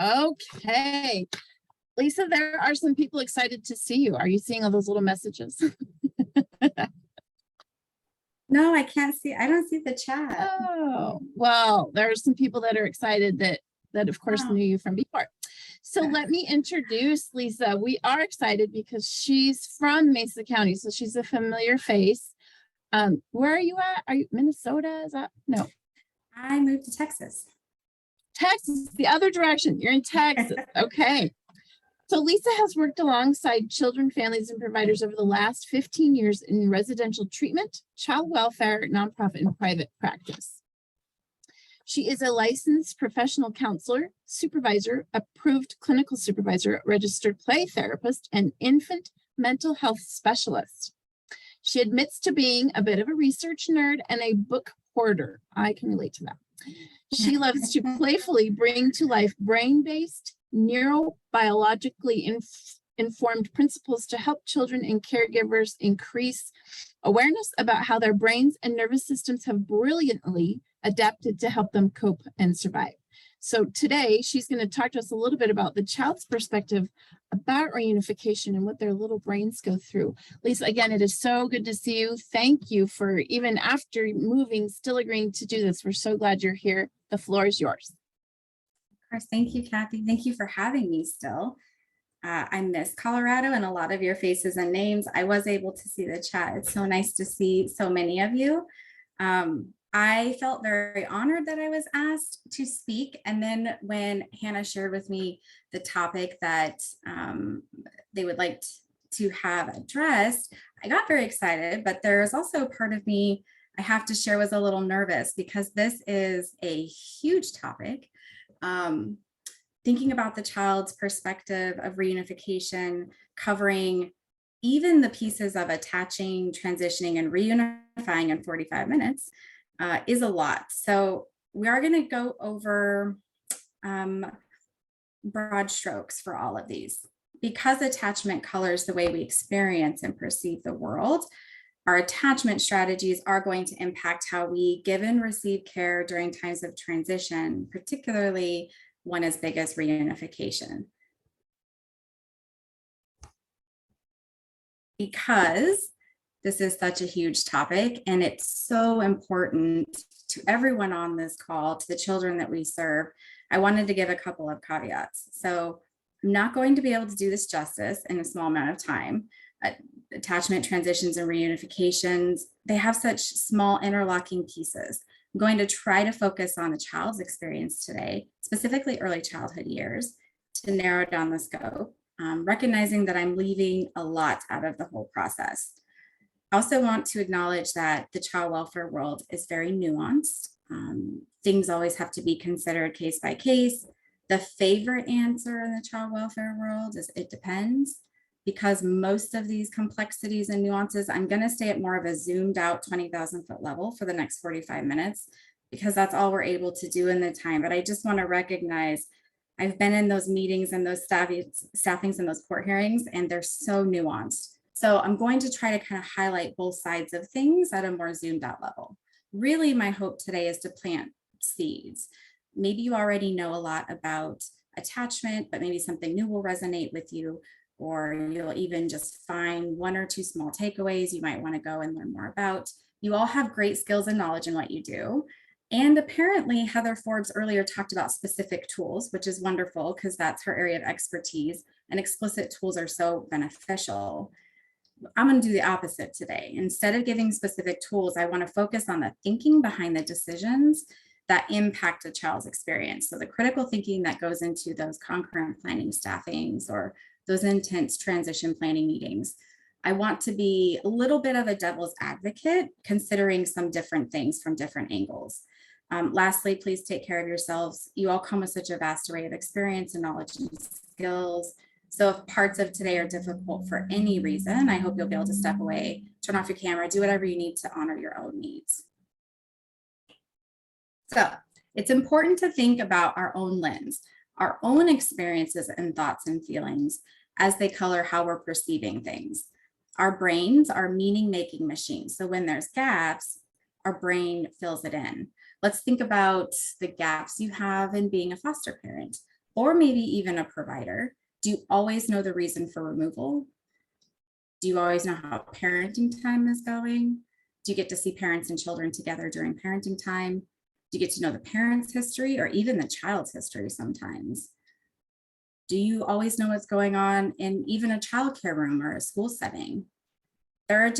Okay. Lisa, there are some people excited to see you. Are you seeing all those little messages? No, I can't see. I don't see the chat. Oh, well, there are some people that are excited that of course knew you from before. So let me introduce Lisa. We are excited because she's from Mesa County, so she's a familiar face. Where are you at? Are you Minnesota? Is that no? I moved to Texas. Texas, the other direction. You're in Texas. Okay. So Lisa has worked alongside children, families, and providers over the last 15 years in residential treatment, child welfare, nonprofit, and private practice. She is a licensed professional counselor, supervisor, approved clinical supervisor, registered play therapist, and infant mental health specialist. She admits to being a bit of a research nerd and a book hoarder. I can relate to that. She loves to playfully bring to life brain-based, neurobiologically informed principles to help children and caregivers increase awareness about how their brains and nervous systems have brilliantly adapted to help them cope and survive. So today she's going to talk to us a little bit about the child's perspective about reunification and what their little brains go through. Lisa, again, it is so good to see you. Thank you for, even after moving, still agreeing to do this. We're so glad you're here. The floor is yours. Of course, thank you, Kathy. Thank you for having me still. I miss Colorado and a lot of your faces and names. I was able to see the chat. It's so nice to see so many of you. I felt very honored that I was asked to speak. And then when Hannah shared with me the topic that they would like to have addressed, I got very excited, but there is also a part of me I have to share was a little nervous because this is a huge topic. Thinking about the child's perspective of reunification, covering even the pieces of attaching, transitioning, and reunifying in 45 minutes is a lot. So we are going to go over broad strokes for all of these. Because attachment colors the way we experience and perceive the world, our attachment strategies are going to impact how we give and receive care during times of transition, particularly one as big as reunification. Because this is such a huge topic and it's so important to everyone on this call, to the children that we serve, I wanted to give a couple of caveats. So I'm not going to be able to do this justice in a small amount of time. Attachment transitions and reunifications, they have such small interlocking pieces. I'm going to try to focus on the child's experience today, specifically early childhood years, to narrow down the scope, recognizing that I'm leaving a lot out of the whole process. I also want to acknowledge that the child welfare world is very nuanced. Things always have to be considered case by case. The favorite answer in the child welfare world is it depends, because most of these complexities and nuances, I'm going to stay at more of a zoomed out 20,000 foot level for the next 45 minutes, because that's all we're able to do in the time. But I just want to recognize I've been in those meetings and those staffings and those court hearings, and they're so nuanced. So I'm going to try to kind of highlight both sides of things at a more zoomed out level. Really, my hope today is to plant seeds. Maybe you already know a lot about attachment, but maybe something new will resonate with you, or you'll even just find one or two small takeaways you might want to go and learn more about. You all have great skills and knowledge in what you do. And apparently Heather Forbes earlier talked about specific tools, which is wonderful because that's her area of expertise, and explicit tools are so beneficial. I'm going to do the opposite today. Instead of giving specific tools, I want to focus on the thinking behind the decisions that impact a child's experience. So the critical thinking that goes into those concurrent planning staffings or those intense transition planning meetings. I want to be a little bit of a devil's advocate, considering some different things from different angles. Lastly, please take care of yourselves. You all come with such a vast array of experience and knowledge and skills. So if parts of today are difficult for any reason, I hope you'll be able to step away, turn off your camera, do whatever you need to honor your own needs. So it's important to think about our own lens, our own experiences and thoughts and feelings as they color how we're perceiving things. Our brains are meaning-making machines. So when there's gaps, our brain fills it in. Let's think about the gaps you have in being a foster parent. or maybe even a provider, do you always know the reason for removal? Do you always know how parenting time is going? Do you get to see parents and children together during parenting time? Do you get to know the parent's history or even the child's history sometimes? Do you always know what's going on in even a childcare room or a school setting? There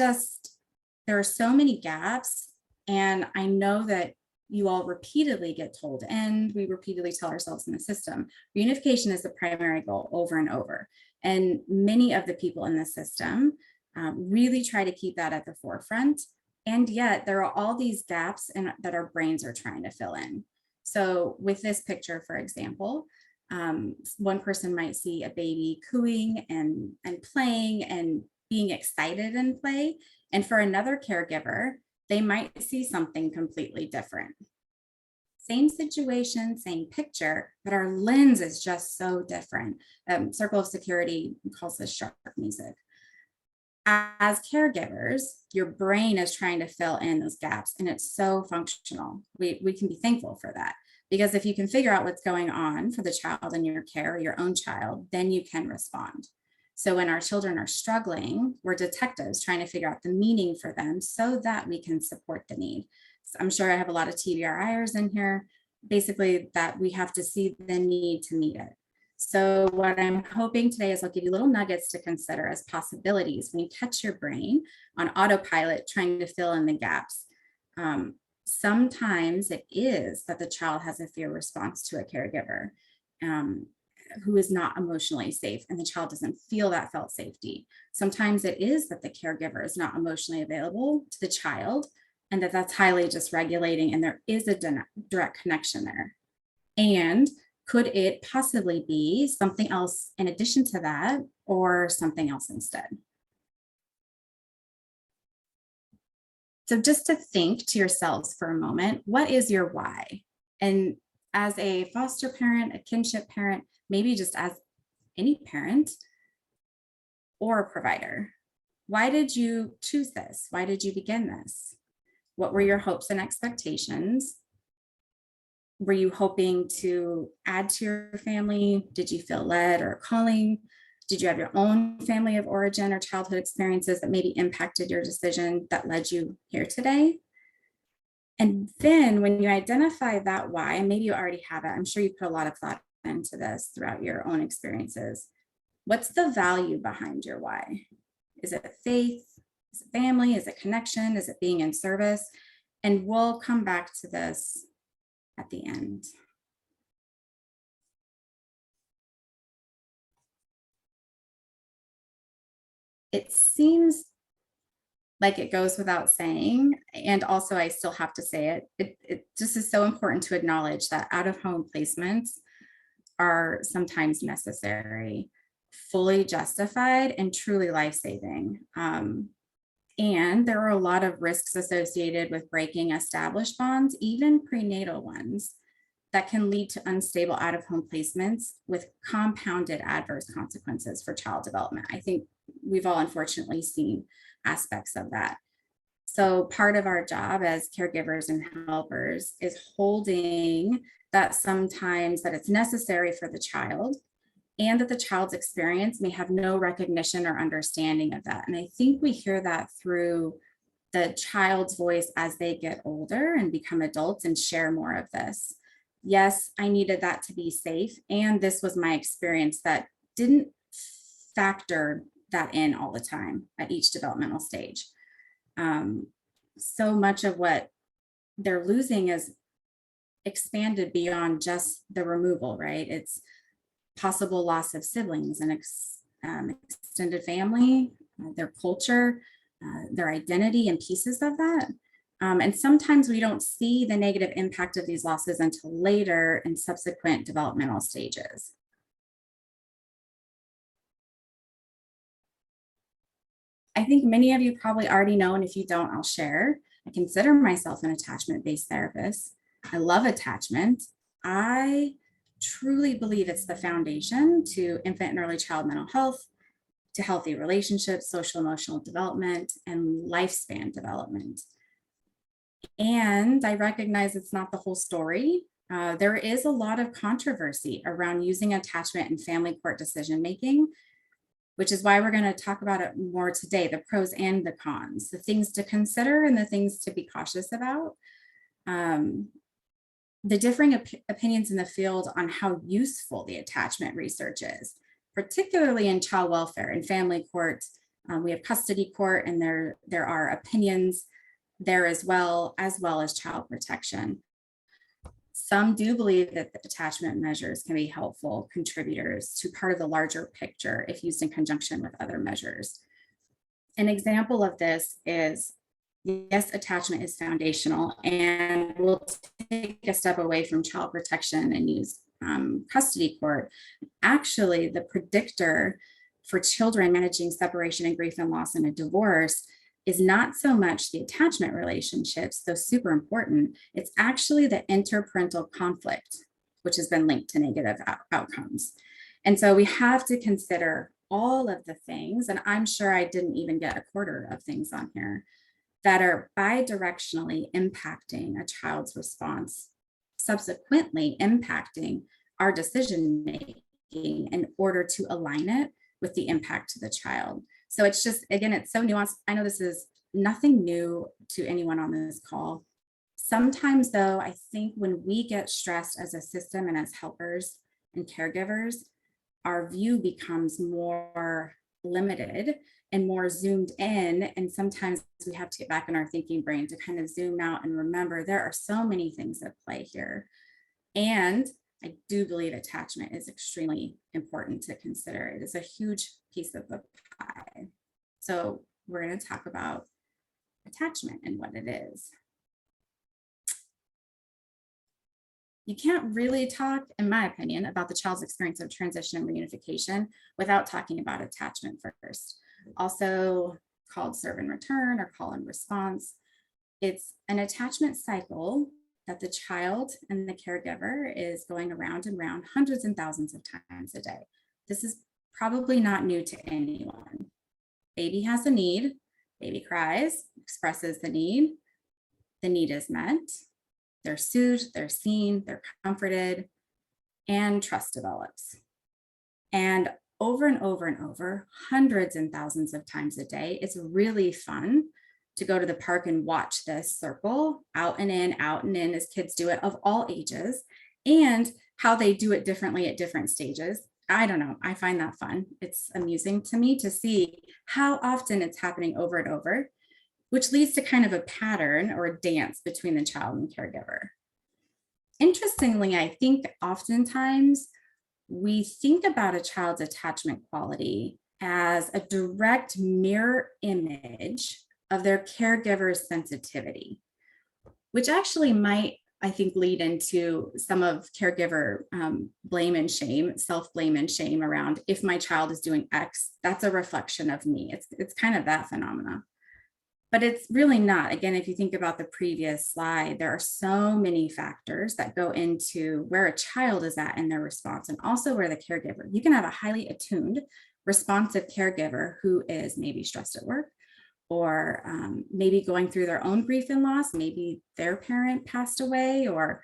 are so many gaps, and I know that you all repeatedly get told, and we repeatedly tell ourselves in the system, reunification is the primary goal over and over. And many of the people in the system really try to keep that at the forefront. And yet there are all these gaps that our brains are trying to fill in. So with this picture, for example, one person might see a baby cooing and playing and being excited in play. And for another caregiver, they might see something completely different. Same situation, same picture, but our lens is just so different. Circle of Security calls this shark music. As caregivers, your brain is trying to fill in those gaps, and it's so functional. We can be thankful for that, because if you can figure out what's going on for the child in your care, or your own child, then you can respond. So when our children are struggling, we're detectives trying to figure out the meaning for them so that we can support the need. So I'm sure I have a lot of TBRIers in here, basically that we have to see the need to meet it. So what I'm hoping today is I'll give you little nuggets to consider as possibilities when you catch your brain on autopilot trying to fill in the gaps. Sometimes it is that the child has a fear response to a caregiver who is not emotionally safe, and the child doesn't feel that felt safety. Sometimes it is that the caregiver is not emotionally available to the child, and that's highly dysregulating, and there is a direct connection there. And could it possibly be something else in addition to that, or something else instead? So just to think to yourselves for a moment, what is your why? And as a foster parent, a kinship parent, maybe just as any parent or a provider, why did you choose this? Why did you begin this? What were your hopes and expectations? Were you hoping to add to your family? Did you feel led or calling? Did you have your own family of origin or childhood experiences that maybe impacted your decision that led you here today? And then when you identify that why, and maybe you already have it, I'm sure you put a lot of thought into this throughout your own experiences. What's the value behind your why? Is it faith? Is it family? Is it connection? Is it being in service? And we'll come back to this at the end. It seems like it goes without saying, and also I still have to say it. It just is so important to acknowledge that out-of-home placements are sometimes necessary, fully justified, and truly life-saving. And there are a lot of risks associated with breaking established bonds, even prenatal ones, that can lead to unstable out-of-home placements with compounded adverse consequences for child development. I think we've all unfortunately seen aspects of that. So part of our job as caregivers and helpers is holding that sometimes that it's necessary for the child, and that the child's experience may have no recognition or understanding of that. And I think we hear that through the child's voice as they get older and become adults and share more of this. Yes, I needed that to be safe. And this was my experience that didn't factor that in all the time at each developmental stage. So much of what they're losing is expanded beyond just the removal, right? It's possible loss of siblings and extended family, their culture, their identity, and pieces of that. And sometimes we don't see the negative impact of these losses until later in subsequent developmental stages. I think many of you probably already know, and if you don't, I'll share. I consider myself an attachment-based therapist. I love attachment. I truly believe it's the foundation to infant and early child mental health, to healthy relationships, social emotional development, and lifespan development. And I recognize it's not the whole story. There is a lot of controversy around using attachment in family court decision-making, which is why we're going to talk about it more today, the pros and the cons, the things to consider and the things to be cautious about. The differing opinions in the field on how useful the attachment research is, particularly in child welfare and family court. We have custody court, and there are opinions there as well as child protection. Some do believe that the attachment measures can be helpful contributors to part of the larger picture if used in conjunction with other measures. An example of this is, yes, attachment is foundational, and we'll take a step away from child protection and use custody court. Actually, the predictor for children managing separation and grief and loss in a divorce is not so much the attachment relationships, though super important. It's actually the interparental conflict, which has been linked to negative outcomes. And so we have to consider all of the things, and I'm sure I didn't even get a quarter of things on here, that are bidirectionally impacting a child's response, subsequently impacting our decision making in order to align it with the impact to the child. So it's just, again, it's so nuanced. I know this is nothing new to anyone on this call. Sometimes though, I think when we get stressed as a system and as helpers and caregivers, our view becomes more limited and more zoomed in. And sometimes we have to get back in our thinking brain to kind of zoom out and remember there are so many things at play here. And I do believe attachment is extremely important to consider. It is a huge piece of the pie. So we're going to talk about attachment and what it is. You can't really talk, in my opinion, about the child's experience of transition and reunification without talking about attachment first. Also called serve and return or call and response. It's an attachment cycle that the child and the caregiver is going around and around hundreds and thousands of times a day. This is probably not new to anyone. Baby has a need, baby cries, expresses the need is met, they're soothed, they're seen, they're comforted, and trust develops. And over and over and over, hundreds and thousands of times a day, it's really fun to go to the park and watch this circle out and in as kids do it of all ages, and how they do it differently at different stages. I don't know, I find that fun. It's amusing to me to see how often it's happening over and over, which leads to kind of a pattern or a dance between the child and caregiver. Interestingly, I think oftentimes we think about a child's attachment quality as a direct mirror image of their caregiver's sensitivity, which actually might, I think, lead into some of caregiver blame and shame, self-blame and shame around, if my child is doing X, that's a reflection of me. It's kind of that phenomena. But it's really not. Again, if you think about the previous slide, there are so many factors that go into where a child is at in their response, and also where the caregiver. You can have a highly attuned, responsive caregiver who is maybe stressed at work, or maybe going through their own grief and loss. Maybe their parent passed away, or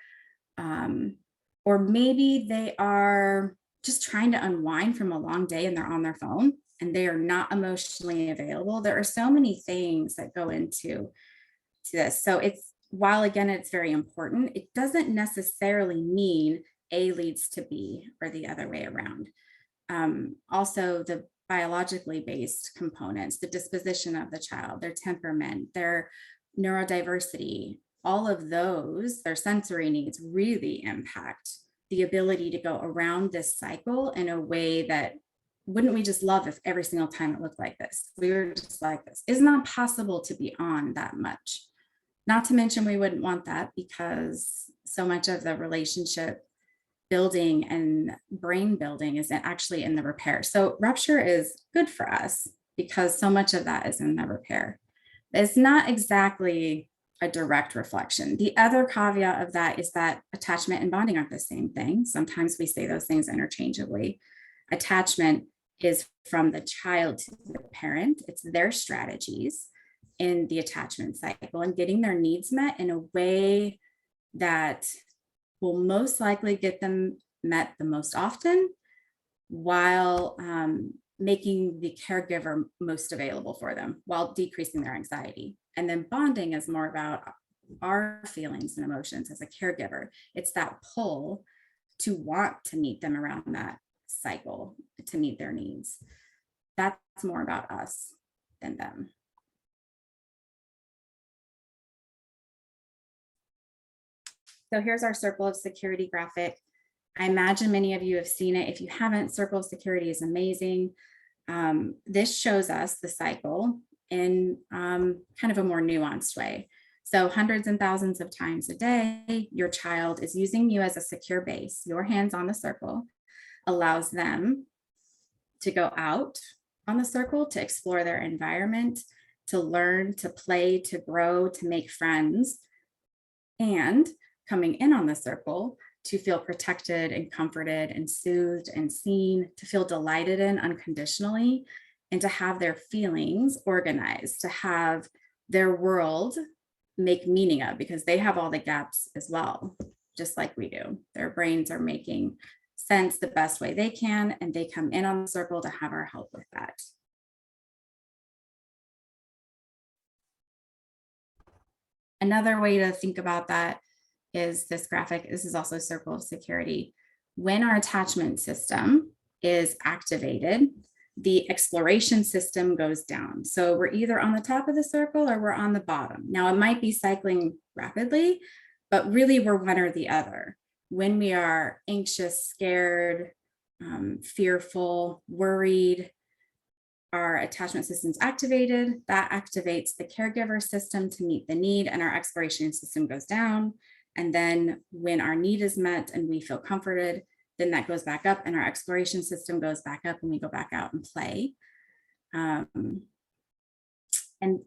maybe they are just trying to unwind from a long day and they're on their phone and they are not emotionally available. There are so many things that go into this. So it's, while again, it's very important, it doesn't necessarily mean A leads to B or the other way around. Also, the biologically based components, the disposition of the child, their temperament, their neurodiversity, all of those, their sensory needs really impact the ability to go around this cycle in a way that, wouldn't we just love if every single time it looked like this? We were just like this. It's not possible to be on that much. Not to mention, we wouldn't want that because so much of the relationship building and brain building is actually in the repair. So rupture is good for us because so much of that is in the repair. It's not exactly a direct reflection. The other caveat of that is that attachment and bonding aren't the same thing. Sometimes we say those things interchangeably. Attachment is from the child to the parent. It's their strategies in the attachment cycle and getting their needs met in a way that will most likely get them met the most often, while making the caregiver most available for them, while decreasing their anxiety. And then bonding is more about our feelings and emotions as a caregiver. It's that pull to want to meet them around that cycle, to meet their needs. That's more about us than them. So here's our circle of security graphic. I imagine many of you have seen it. If you haven't, circle of security is amazing. This shows us the cycle in kind of a more nuanced way. So hundreds and thousands of times a day, your child is using you as a secure base. Your hands on the circle allows them to go out on the circle, to explore their environment, to learn, to play, to grow, to make friends, and coming in on the circle to feel protected and comforted and soothed and seen, to feel delighted in unconditionally, and to have their feelings organized, to have their world make meaning of, because they have all the gaps as well, just like we do. Their brains are making sense the best way they can, and they come in on the circle to have our help with that. Another way to think about that is this graphic. This is also a circle of security. When our attachment system is activated, the exploration system goes down. So we're either on the top of the circle or we're on the bottom. Now it might be cycling rapidly, but really we're one or the other. When we are anxious, scared, fearful, worried, our attachment system's activated. That activates the caregiver system to meet the need, and our exploration system goes down. And then when our need is met and we feel comforted, then that goes back up and our exploration system goes back up and we go back out and play. And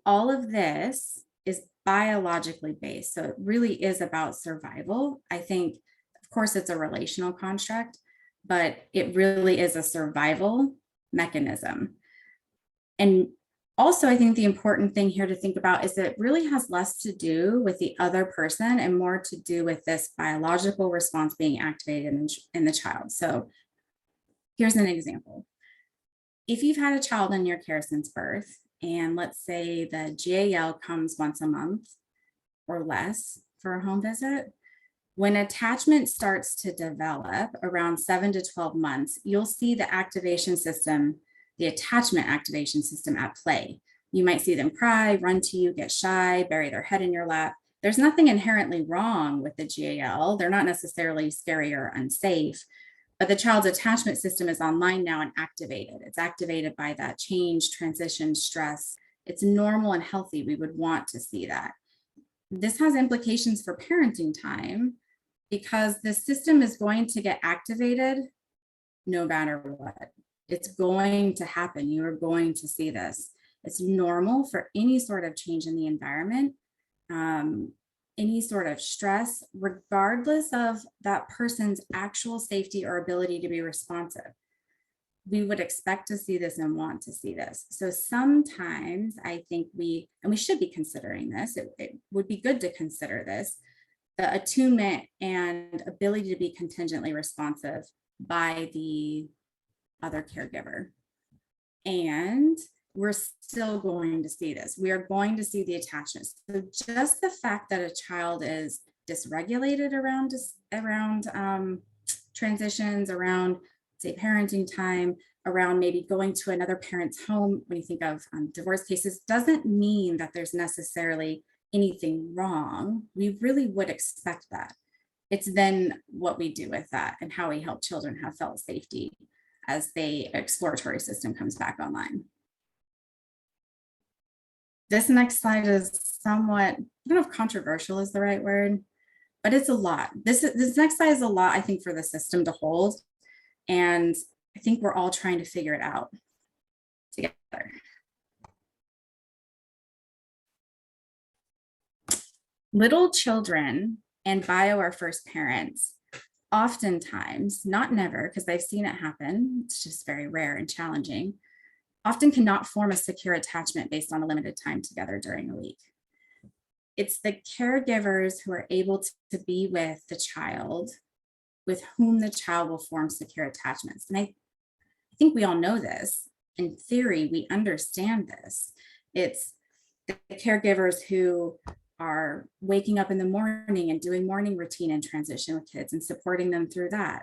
all of this is biologically based. So it really is about survival. I think, of course, it's a relational construct, but it really is a survival mechanism. And also, I think the important thing here to think about is that it really has less to do with the other person and more to do with this biological response being activated in the child. So here's an example. If you've had a child in your care since birth, and let's say the GAL comes once a month or less for a home visit, when attachment starts to develop around 7 to 12 months, you'll see the activation system, the attachment activation system at play. You might see them cry, run to you, get shy, bury their head in your lap. There's nothing inherently wrong with the GAL. They're not necessarily scary or unsafe, but the child's attachment system is online now and activated. It's activated by that change, transition, stress. It's normal and healthy. We would want to see that. This has implications for parenting time because the system is going to get activated no matter what. It's going to happen. You are going to see this. It's normal for any sort of change in the environment, any sort of stress, regardless of that person's actual safety or ability to be responsive. We would expect to see this and want to see this. So sometimes I think we should be considering this. It would be good to consider this, the attunement and ability to be contingently responsive by the other caregiver. And we're still going to see this. We are going to see the attachments. So just the fact that a child is dysregulated around transitions, around, say, parenting time, around maybe going to another parent's home, when you think of divorce cases, doesn't mean that there's necessarily anything wrong. We really would expect that. It's then what we do with that and how we help children have felt safety as the exploratory system comes back online. This next slide is somewhat, I don't know if controversial is the right word, but it's a lot. This next slide is a lot, I think, for the system to hold. And I think we're all trying to figure it out together. Little children and bio our first parents, oftentimes, not never, because I've seen it happen, it's just very rare and challenging, often cannot form a secure attachment based on a limited time together during a week. It's the caregivers who are able to be with the child, with whom the child will form secure attachments. And I think we all know this. In theory, we understand this. It's the caregivers who are waking up in the morning and doing morning routine and transition with kids and supporting them through that.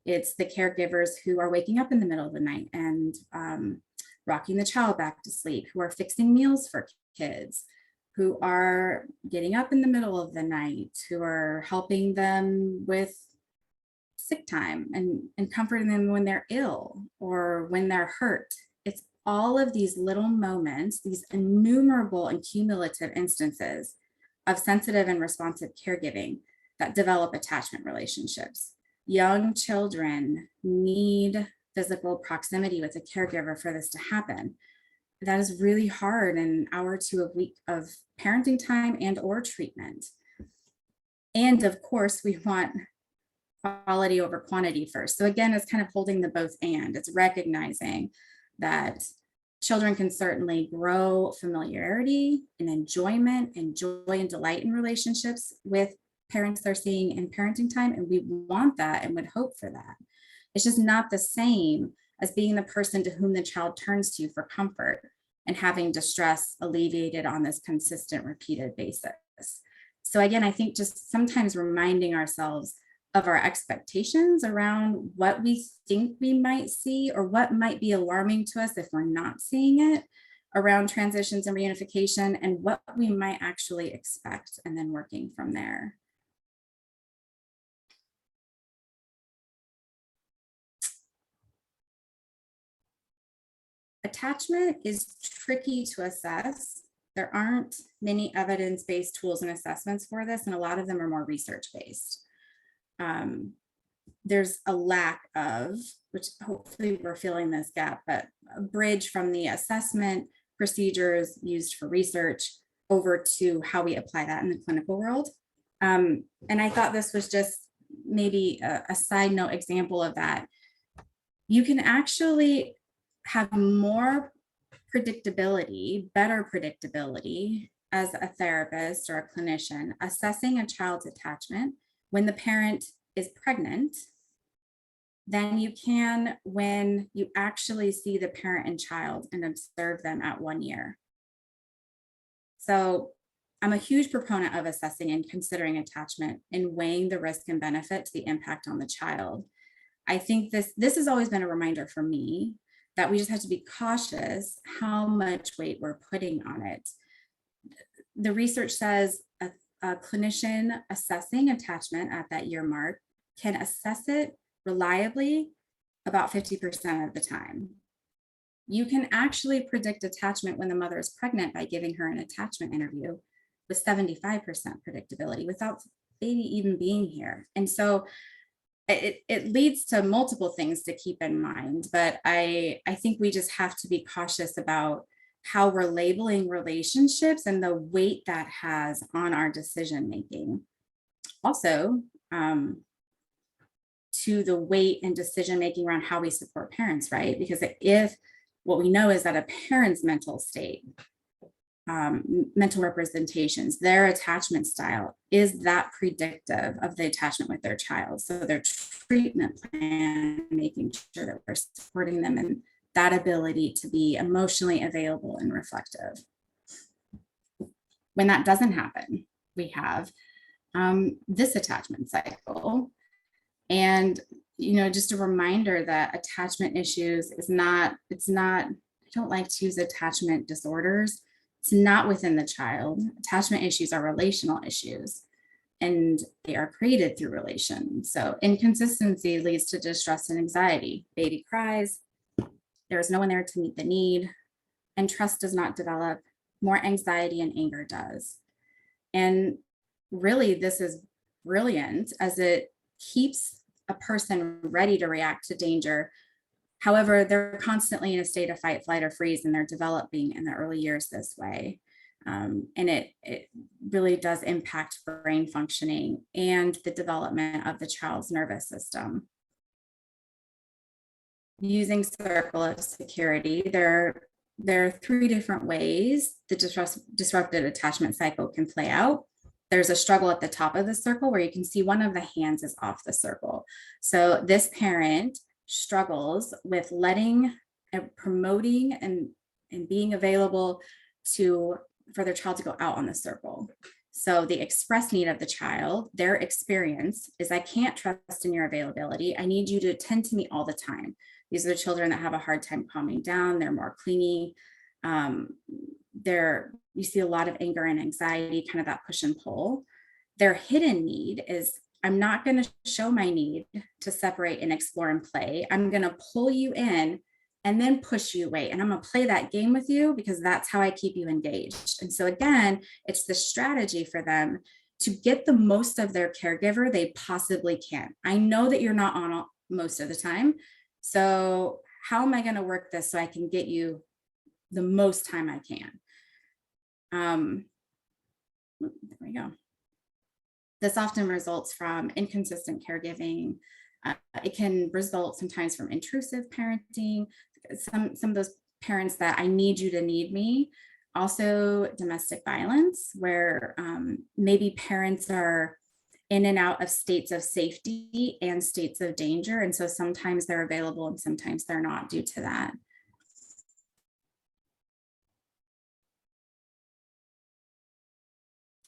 It's the caregivers who are waking up in the middle of the night and rocking the child back to sleep, who are fixing meals for kids, who are getting up in the middle of the night, who are helping them with sick time and comforting them when they're ill or when they're hurt. It's all of these little moments, these innumerable and cumulative instances of sensitive and responsive caregiving that develop attachment relationships. Young children need physical proximity with a caregiver for this to happen. That is really hard in an hour to a week of parenting time and or treatment. And of course, we want quality over quantity first. So again, it's kind of holding the both and. It's recognizing that children can certainly grow familiarity and enjoyment and joy and delight in relationships with parents they're seeing in parenting time. And we want that and would hope for that. It's just not the same as being the person to whom the child turns to for comfort and having distress alleviated on this consistent, repeated basis. So again, I think just sometimes reminding ourselves of our expectations around what we think we might see or what might be alarming to us if we're not seeing it around transitions and reunification, and what we might actually expect, and then working from there. Attachment is tricky to assess. There aren't many evidence-based tools and assessments for this, and a lot of them are more research-based. There's a lack of, which hopefully we're filling this gap, but a bridge from the assessment procedures used for research over to how we apply that in the clinical world. And I thought this was just maybe a side note example of that. You can actually have more predictability, better predictability as a therapist or a clinician assessing a child's attachment when the parent is pregnant than you can when you actually see the parent and child and observe them at 1 year. So I'm a huge proponent of assessing and considering attachment and weighing the risk and benefit to the impact on the child. I think this has always been a reminder for me that we just have to be cautious how much weight we're putting on it. The research says a clinician assessing attachment at that year mark can assess it reliably about 50% of the time. You can actually predict attachment when the mother is pregnant by giving her an attachment interview with 75% predictability without baby even being here. And so it leads to multiple things to keep in mind, but I think we just have to be cautious about how we're labeling relationships and the weight that has on our decision making. Also, to the weight and decision making around how we support parents, right? Because if what we know is that a parent's mental state, mental representations, their attachment style is that predictive of the attachment with their child. So their treatment plan, making sure that we're supporting them in that ability to be emotionally available and reflective. When that doesn't happen, we have this attachment cycle. And, just a reminder that attachment issues it's not, I don't like to use attachment disorders. It's not within the child. Attachment issues are relational issues, and they are created through relation. So inconsistency leads to distress and anxiety. Baby cries, there is no one there to meet the need, and trust does not develop. More anxiety and anger does. And really, this is brilliant as it keeps a person ready to react to danger. However, they're constantly in a state of fight, flight, or freeze, and they're developing in the early years this way. And it really does impact brain functioning and the development of the child's nervous system. Using circle of security, there are there are 3 different ways the disrupted attachment cycle can play out. There's a struggle at the top of the circle where you can see one of the hands is off the circle. So this parent struggles with letting and promoting and being available for their child to go out on the circle. So the express need of the child, their experience is, I can't trust in your availability. I need you to attend to me all the time. These are the children that have a hard time calming down. They're more clingy. You see a lot of anger and anxiety, kind of that push and pull. Their hidden need is, I'm not going to show my need to separate and explore and play. I'm going to pull you in and then push you away. And I'm going to play that game with you because that's how I keep you engaged. And so again, it's the strategy for them to get the most of their caregiver they possibly can. I know that you're not on most of the time. So how am I going to work this so I can get you the most time I can? There we go. This often results from inconsistent caregiving. It can result sometimes from intrusive parenting. Some of those parents that I need you to need me. Also domestic violence, where maybe parents are in and out of states of safety and states of danger. And so sometimes they're available and sometimes they're not due to that.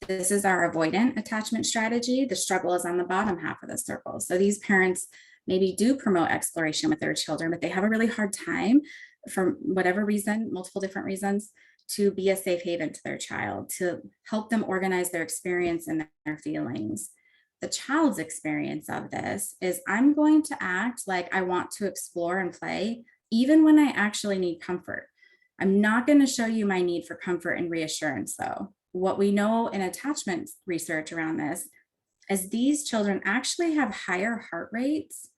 This is our avoidant attachment strategy. The struggle is on the bottom half of the circle. So these parents maybe do promote exploration with their children, but they have a really hard time for whatever reason, multiple different reasons, to be a safe haven to their child, to help them organize their experience and their feelings. The child's experience of this is, I'm going to act like I want to explore and play, even when I actually need comfort. I'm not going to show you my need for comfort and reassurance, though. What we know in attachment research around this is these children actually have higher heart rates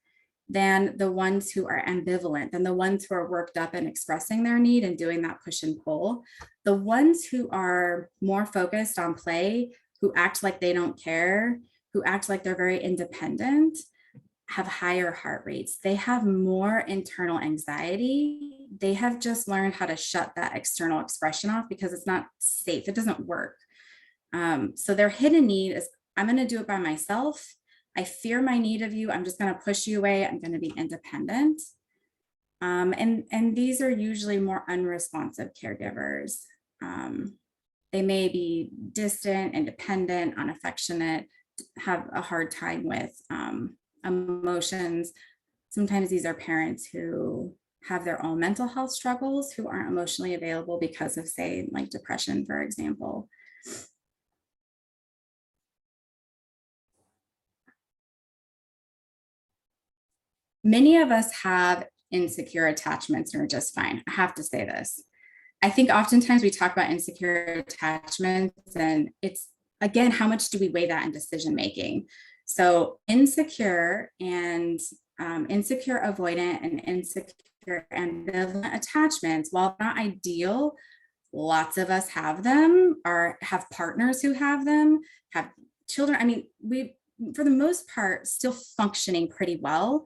than the ones who are ambivalent, than the ones who are worked up and expressing their need and doing that push and pull. The ones who are more focused on play, who act like they don't care, who act like they're very independent, have higher heart rates. They have more internal anxiety. They have just learned how to shut that external expression off because it's not safe. It doesn't work. So their hidden need is, I'm going to do it by myself. I fear my need of you. I'm just going to push you away. I'm going to be independent. And these are usually more unresponsive caregivers. They may be distant, independent, unaffectionate, have a hard time with emotions. Sometimes these are parents who have their own mental health struggles, who aren't emotionally available because of, say, like depression, for example. Many of us have insecure attachments and are just fine. I have to say this. I think oftentimes we talk about insecure attachments, and it's, again, how much do we weigh that in decision making? So insecure and insecure avoidant and insecure ambivalent attachments, while not ideal, lots of us have them, or have partners who have them, have children. I mean, we, for the most part, still functioning pretty well.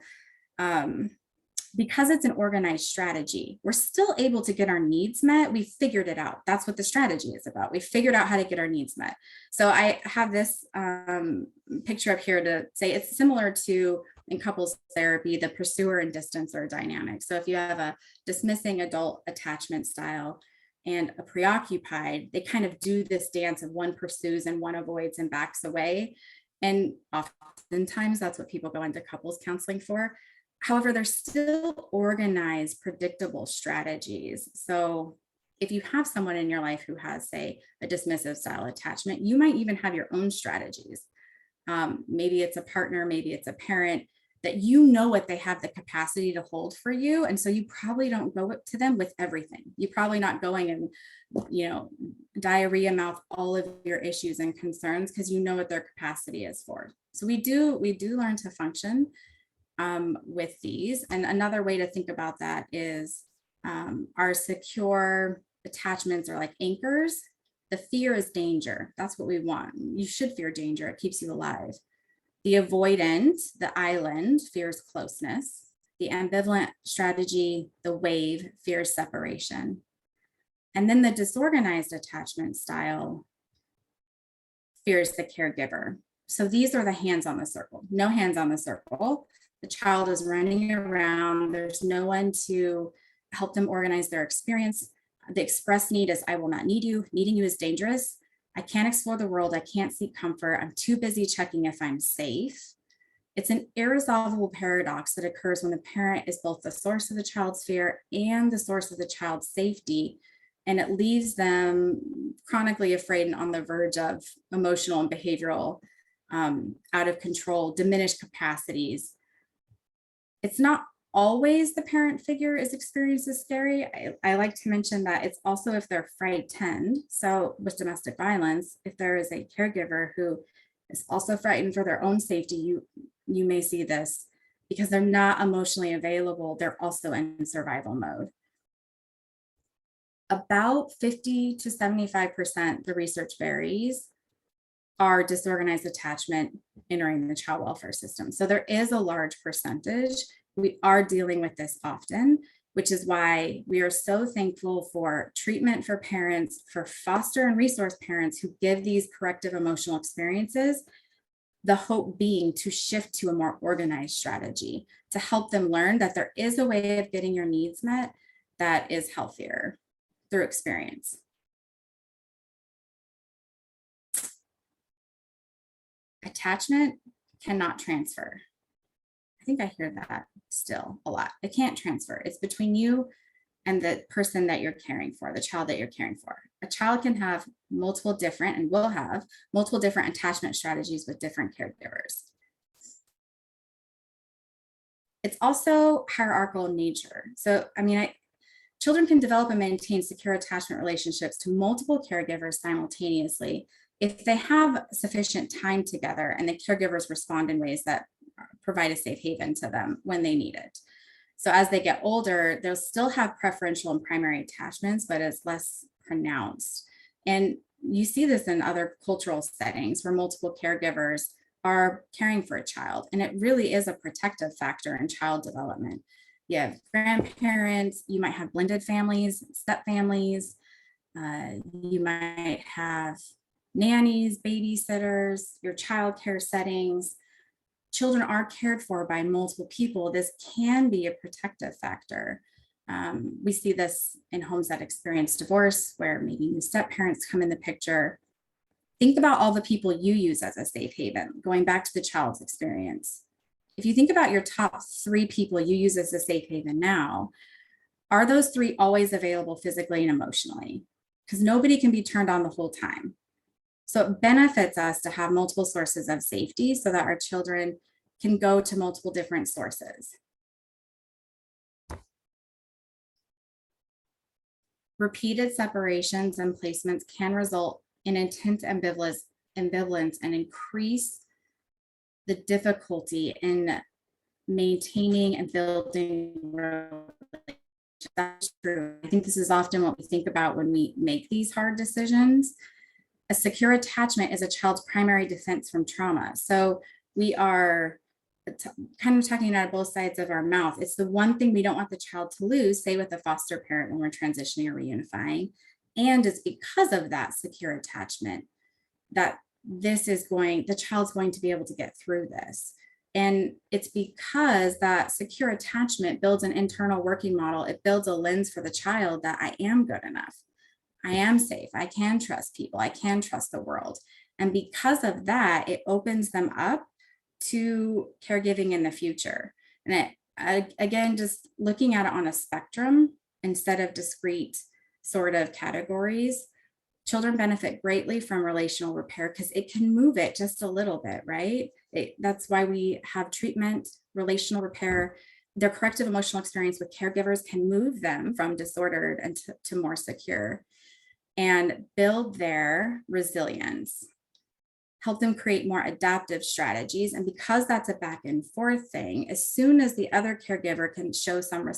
Because it's an organized strategy, we're still able to get our needs met. We figured it out. That's what the strategy is about. We figured out how to get our needs met. So I have this picture up here to say it's similar to, in couples therapy, the pursuer and distancer dynamic. So if you have a dismissing adult attachment style and a preoccupied, they kind of do this dance of one pursues and one avoids and backs away. And oftentimes that's what people go into couples counseling for. However, they're still organized, predictable strategies. So if you have someone in your life who has, say, a dismissive style attachment, you might even have your own strategies. Maybe it's a partner, maybe it's a parent that you know what they have the capacity to hold for you. And so you probably don't go to them with everything. You're probably not going and, diarrhea mouth all of your issues and concerns because you know what their capacity is for. So we do learn to function with these. And another way to think about that is our secure attachments are like anchors. The fear is danger. That's what we want. You should fear danger. It keeps you alive. The avoidant, the island, fears closeness. The ambivalent strategy, the wave, fears separation. And then the disorganized attachment style fears the caregiver. So these are the hands on the circle. No hands on the circle. The child is running around. There's no one to help them organize their experience. The express need is, I will not need you. Needing you is dangerous. I can't explore the world. I can't seek comfort. I'm too busy checking if I'm safe. It's an irresolvable paradox that occurs when the parent is both the source of the child's fear and the source of the child's safety. And it leaves them chronically afraid and on the verge of emotional and behavioral out of control, diminished capacities. It's not always the parent figure is experienced as scary. I like to mention that it's also if they're frightened. So with domestic violence, if there is a caregiver who is also frightened for their own safety, you may see this because they're not emotionally available. They're also in survival mode. About 50 to 75%, the research varies, are disorganized attachment entering the child welfare system. So there is a large percentage. We are dealing with this often, which is why we are so thankful for treatment for parents, for foster and resource parents who give these corrective emotional experiences, the hope being to shift to a more organized strategy to help them learn that there is a way of getting your needs met that is healthier through experience. Attachment cannot transfer. I think I hear that still a lot. It can't transfer. It's between you and the person that you're caring for, the child that you're caring for. A child can have multiple different and will have multiple different attachment strategies with different caregivers. It's also hierarchical in nature. So, children can develop and maintain secure attachment relationships to multiple caregivers simultaneously if they have sufficient time together and the caregivers respond in ways that provide a safe haven to them when they need it. So as they get older, they'll still have preferential and primary attachments, but it's less pronounced. And you see this in other cultural settings where multiple caregivers are caring for a child. And it really is a protective factor in child development. You have grandparents, you might have blended families, step families, you might have nannies, babysitters, your child care settings. Children are cared for by multiple people. This can be a protective factor. We see this in homes that experience divorce, where maybe new step parents come in the picture. Think about all the people you use as a safe haven, going back to the child's experience. If you think about your top 3 people you use as a safe haven now, are those 3 always available physically and emotionally? Because nobody can be turned on the whole time. So it benefits us to have multiple sources of safety so that our children can go to multiple different sources. Repeated separations and placements can result in intense ambivalence and increase the difficulty in maintaining and building relationships. That's true. I think this is often what we think about when we make these hard decisions. A secure attachment is a child's primary defense from trauma. So we are kind of talking out of both sides of our mouth. It's the one thing we don't want the child to lose, say with a foster parent when we're transitioning or reunifying. And it's because of that secure attachment that the child's going to be able to get through this. And it's because that secure attachment builds an internal working model. It builds a lens for the child that I am good enough. I am safe. I can trust people. I can trust the world. And because of that, it opens them up to caregiving in the future. And again, just looking at it on a spectrum instead of discrete sort of categories, children benefit greatly from relational repair because it can move it just a little bit, right? That's why we have treatment, relational repair. Their corrective emotional experience with caregivers can move them from disordered and to more secure and build their resilience, help them create more adaptive strategies. And because that's a back and forth thing, as soon as the other caregiver can show some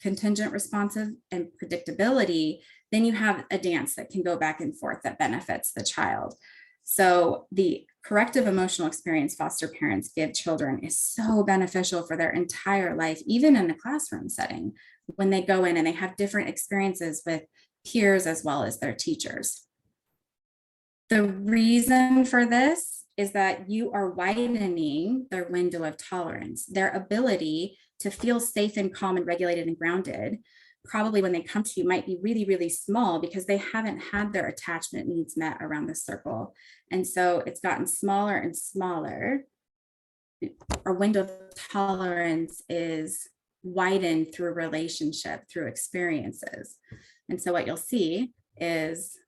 contingent responsive and predictability, then you have a dance that can go back and forth that benefits the child. So the corrective emotional experience foster parents give children is so beneficial for their entire life, even in a classroom setting, when they go in and they have different experiences with peers as well as their teachers. The reason for this is that you are widening their window of tolerance, their ability to feel safe and calm and regulated and grounded. Probably when they come to you might be really, really small because they haven't had their attachment needs met around the circle. And so it's gotten smaller and smaller. Our window of tolerance is widened through relationship, through experiences. And so what you'll see is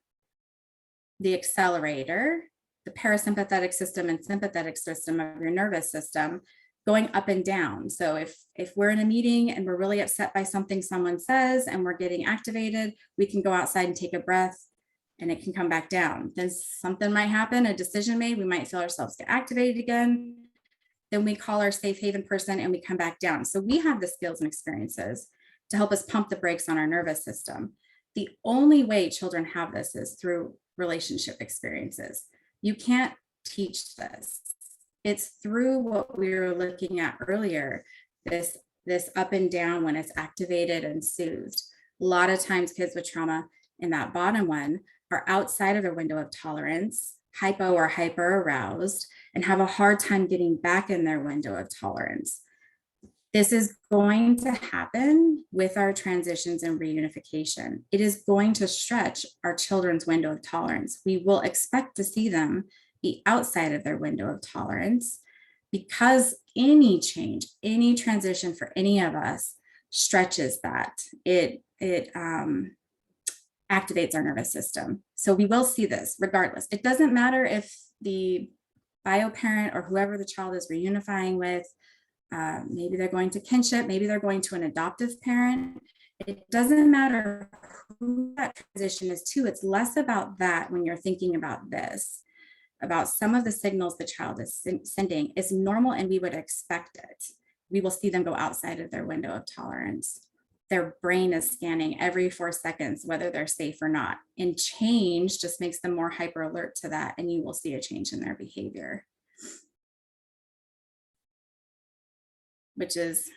the accelerator, the parasympathetic system and sympathetic system of your nervous system going up and down. So if we're in a meeting and we're really upset by something someone says and we're getting activated, we can go outside and take a breath and it can come back down. Then something might happen, a decision made, we might feel ourselves get activated again. Then we call our safe haven person and we come back down. So we have the skills and experiences to help us pump the brakes on our nervous system. The only way children have this is through relationship experiences. You can't teach this. It's through what we were looking at earlier, this up and down when it's activated and soothed. A lot of times kids with trauma in that bottom one are outside of their window of tolerance, hypo or hyper aroused, and have a hard time getting back in their window of tolerance. This is going to happen with our transitions and reunification. It is going to stretch our children's window of tolerance. We will expect to see them be outside of their window of tolerance because any change, any transition for any of us stretches that. It activates our nervous system. So we will see this regardless. It doesn't matter if the bio parent or whoever the child is reunifying with, maybe they're going to kinship, maybe they're going to an adoptive parent. It doesn't matter who that transition is to. It's less about that when you're thinking about this, about some of the signals the child is sending is normal and we would expect it. We will see them go outside of their window of tolerance. Their brain is scanning every 4 seconds, whether they're safe or not. And change just makes them more hyper alert to that. And you will see a change in their behavior, which is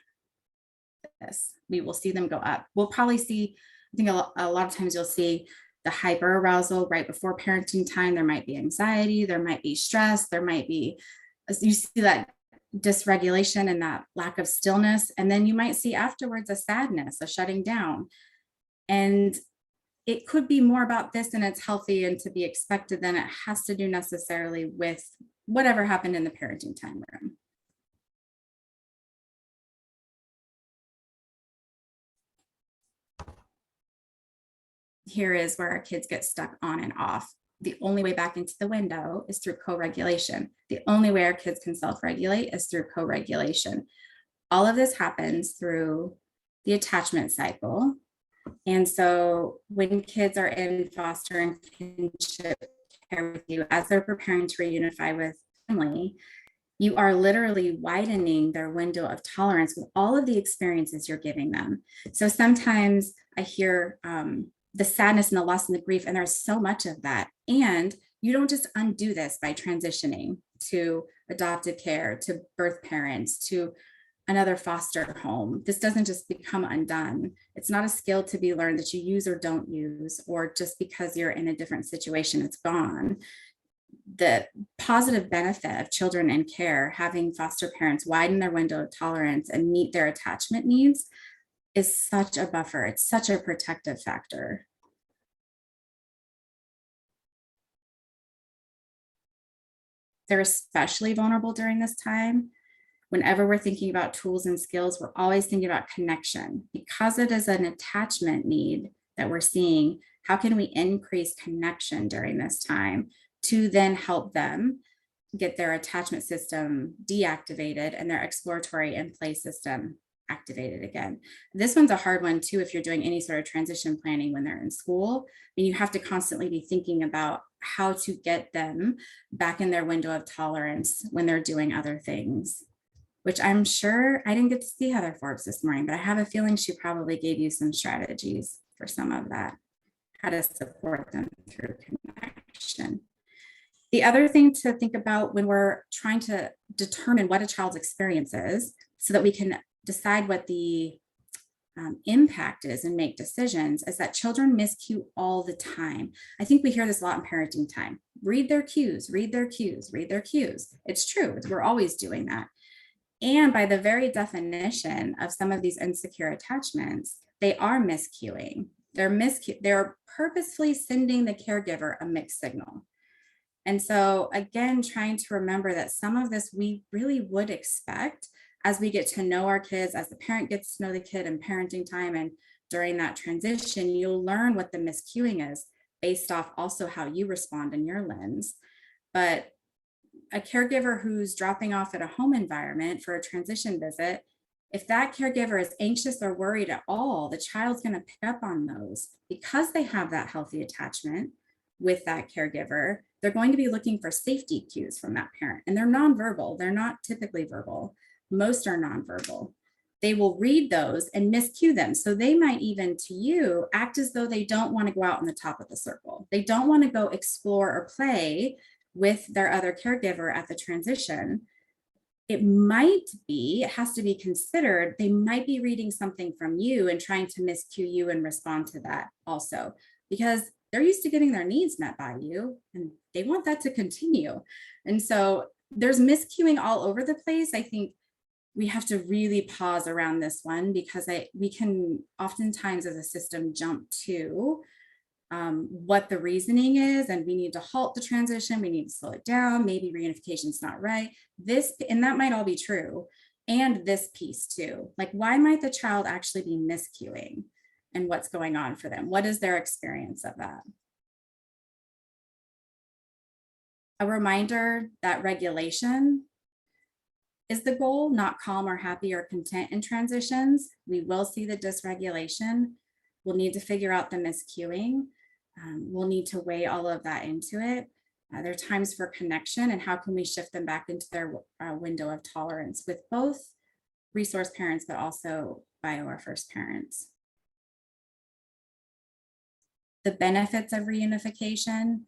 this. We will see them go up. We'll probably see, I think a lot of times you'll see the hyper arousal right before parenting time. There might be anxiety, there might be stress, there might be, you see that dysregulation and that lack of stillness. And then you might see afterwards a sadness, a shutting down. And it could be more about this and it's healthy and to be expected than it has to do necessarily with whatever happened in the parenting time room. Here is where our kids get stuck on and off. The only way back into the window is through co-regulation. The only way our kids can self-regulate is through co-regulation. All of this happens through the attachment cycle. And so when kids are in foster and kinship care with you, as they're preparing to reunify with family, you are literally widening their window of tolerance with all of the experiences you're giving them. So sometimes I hear, the sadness and the loss and the grief, and there's so much of that. And you don't just undo this by transitioning to adoptive care, to birth parents, to another foster home. This doesn't just become undone. It's not a skill to be learned that you use or don't use, or just because you're in a different situation, it's gone. The positive benefit of children in care, having foster parents widen their window of tolerance and meet their attachment needs, is such a buffer. It's such a protective factor. They're especially vulnerable during this time. Whenever we're thinking about tools and skills, we're always thinking about connection. Because it is an attachment need that we're seeing, how can we increase connection during this time to then help them get their attachment system deactivated and their exploratory and play system activated again. This one's a hard one too if you're doing any sort of transition planning when they're in school. And you have to constantly be thinking about how to get them back in their window of tolerance when they're doing other things, which I'm sure I didn't get to see Heather Forbes this morning, but I have a feeling she probably gave you some strategies for some of that, how to support them through connection. The other thing to think about when we're trying to determine what a child's experience is, so that we can decide what the impact is and make decisions, is that children miscue all the time. I think we hear this a lot in parenting time. Read their cues, read their cues, read their cues. It's true. We're always doing that. And by the very definition of some of these insecure attachments, they are miscuing. They're purposefully sending the caregiver a mixed signal. And so again, trying to remember that some of this we really would expect as we get to know our kids, as the parent gets to know the kid in parenting time, and during that transition, you'll learn what the miscuing is based off also how you respond in your lens. But a caregiver who's dropping off at a home environment for a transition visit, if that caregiver is anxious or worried at all, the child's going to pick up on those because they have that healthy attachment with that caregiver. They're going to be looking for safety cues from that parent, and they're nonverbal. They're not typically verbal. Most are nonverbal. They will read those and miscue them. So they might even to you act as though they don't want to go out on the top of the circle. They don't want to go explore or play with their other caregiver at the transition. It has to be considered, they might be reading something from you and trying to miscue you and respond to that also, because they're used to getting their needs met by you and they want that to continue. And so there's miscuing all over the place. I think we have to really pause around this one, because we can oftentimes as a system jump to what the reasoning is, and we need to halt the transition, we need to slow it down, maybe reunification is not right. And that might all be true. And this piece too, like why might the child actually be miscuing, and what's going on for them? What is their experience of that? A reminder that regulation is the goal, not calm or happy or content in transitions. We will see the dysregulation. We'll need to figure out the miscuing. We'll need to weigh all of that into it. There are times for connection, and how can we shift them back into their window of tolerance with both resource parents, but also bio or first parents. The benefits of reunification.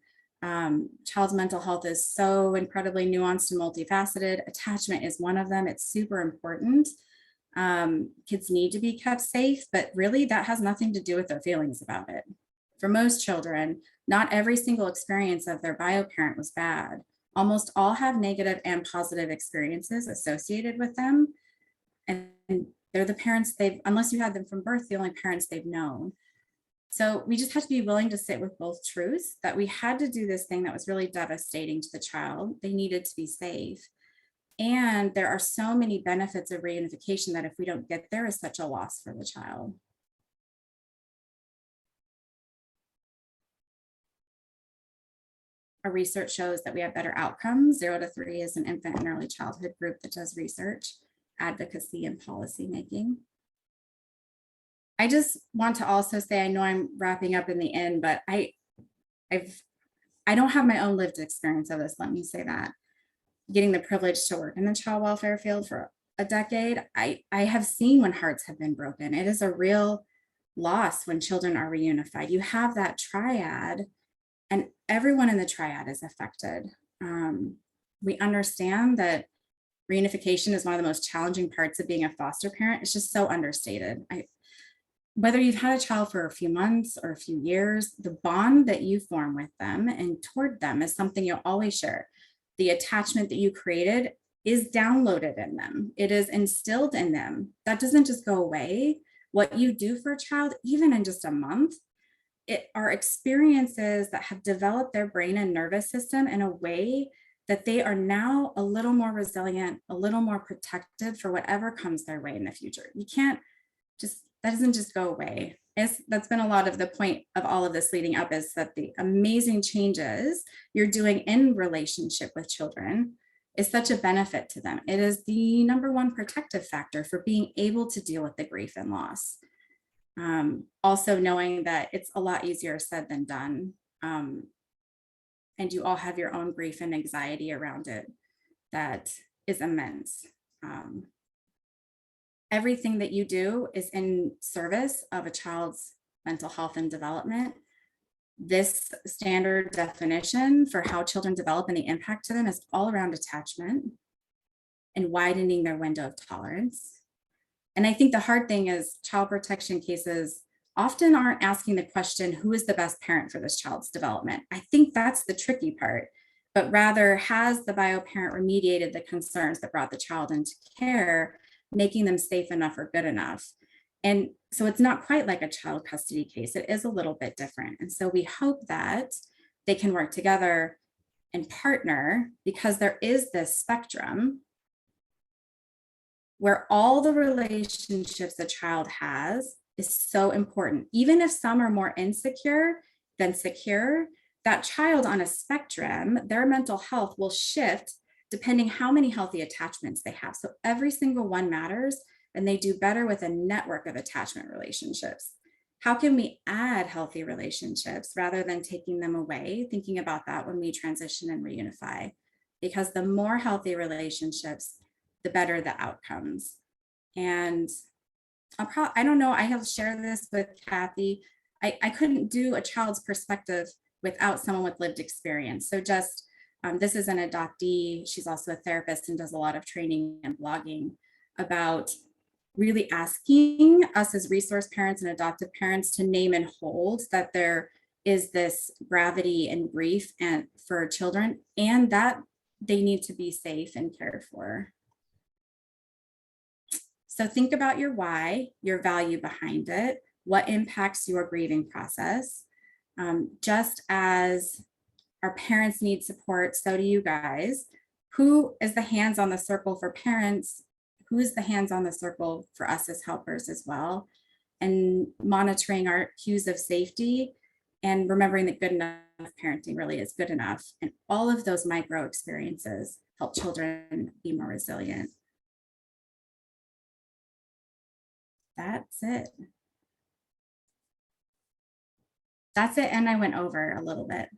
Child's mental health is so incredibly nuanced and multifaceted. Attachment is one of them. It's super important. Kids need to be kept safe, but really that has nothing to do with their feelings about it. For most children, not every single experience of their bio parent was bad. Almost all have negative and positive experiences associated with them. And they're the parents unless you had them from birth, the only parents they've known. So we just have to be willing to sit with both truths, that we had to do this thing that was really devastating to the child. They needed to be safe. And there are so many benefits of reunification that if we don't get there, is such a loss for the child. Our research shows that we have better outcomes. 0 to 3 is an infant and early childhood group that does research, advocacy, and policy making. I just want to also say, I know I'm wrapping up in the end, but I don't have my own lived experience of this. Let me say that. Getting the privilege to work in the child welfare field for a decade, I have seen when hearts have been broken. It is a real loss when children are reunified. You have that triad, and everyone in the triad is affected. We understand that reunification is one of the most challenging parts of being a foster parent. It's just so understated. Whether you've had a child for a few months or a few years, the bond that you form with them and toward them is something you'll always share. The attachment that you created is downloaded in them. It is instilled in them. That doesn't just go away. What you do for a child, even in just a month, it are experiences that have developed their brain and nervous system in a way that they are now a little more resilient, a little more protected for whatever comes their way in the future. You can't just, that doesn't just go away. That's been a lot of the point of all of this leading up, is that the amazing changes you're doing in relationship with children is such a benefit to them. It is the #1 protective factor for being able to deal with the grief and loss. Also knowing that it's a lot easier said than done. And you all have your own grief and anxiety around it that is immense. Everything that you do is in service of a child's mental health and development. This standard definition for how children develop and the impact to them is all around attachment and widening their window of tolerance. And I think the hard thing is child protection cases often aren't asking the question, who is the best parent for this child's development? I think that's the tricky part, but rather, has the bio parent remediated the concerns that brought the child into care, making them safe enough or good enough? And so it's not quite like a child custody case. It is a little bit different. And so we hope that they can work together and partner, because there is this spectrum where all the relationships a child has is so important. Even if some are more insecure than secure, that child on a spectrum, their mental health will shift depending how many healthy attachments they have. So every single one matters, and they do better with a network of attachment relationships. How can we add healthy relationships rather than taking them away? Thinking about that when we transition and reunify, because the more healthy relationships, the better the outcomes. And I don't know, I have shared this with Kathy. I couldn't do a child's perspective without someone with lived experience. So just, this is an adoptee. She's also a therapist and does a lot of training and blogging about really asking us as resource parents and adoptive parents to name and hold that there is this gravity and grief and for children, and that they need to be safe and cared for. So think about your why, your value behind it, what impacts your grieving process. Just as our parents need support, so do you guys. Who is the hands on the circle for parents? Who is the hands on the circle for us as helpers as well? And monitoring our cues of safety and remembering that good enough parenting really is good enough. And all of those micro experiences help children be more resilient. That's it. That's it. And I went over a little bit.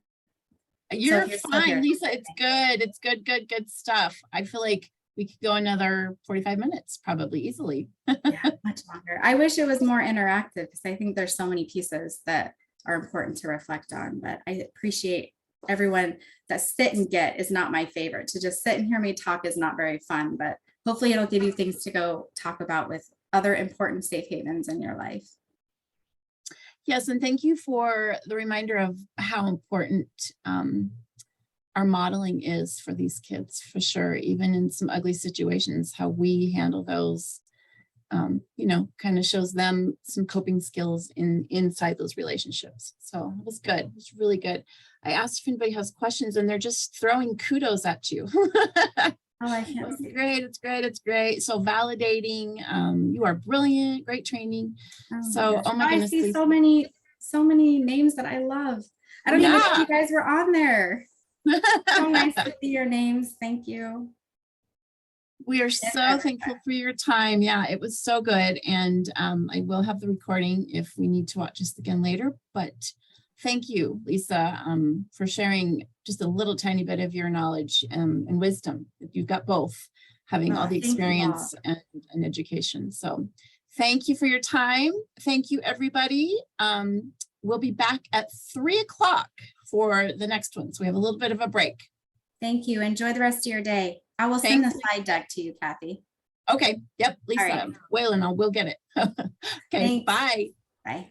You're fine, Lisa. It's good. It's good, good stuff. I feel like we could go another 45 minutes, probably easily. Yeah, much longer. I wish it was more interactive, because I think there's so many pieces that are important to reflect on, but I appreciate everyone that sit and get is not my favorite. To just sit and hear me talk is not very fun, but hopefully it'll give you things to go talk about with other important safe havens in your life. Yes, and thank you for the reminder of how important our modeling is for these kids, for sure. Even in some ugly situations, how we handle those, you know, kind of shows them some coping skills inside those relationships. So it was good. It was really good. I asked if anybody has questions, and they're just throwing kudos at you. Oh, I can't see. Great. It's great. It's great. So validating. You are brilliant. Great training. Oh my goodness. I see so many names that I love. I don't even know if you guys were on there. So nice to see your names. Thank you. We are so thankful for your time. Yeah, it was so good. And I will have the recording if we need to watch this again later. But thank you, Lisa, for sharing just a little tiny bit of your knowledge and wisdom. You've got both, having all the experience and education. So thank you for your time. Thank you, everybody. We'll be back at 3 o'clock for the next one. So we have a little bit of a break. Thank you. Enjoy the rest of your day. I will send the slide deck to you, Kathy. Okay. Yep. Lisa, Waylon, we'll get it. Okay. Thanks. Bye. Bye.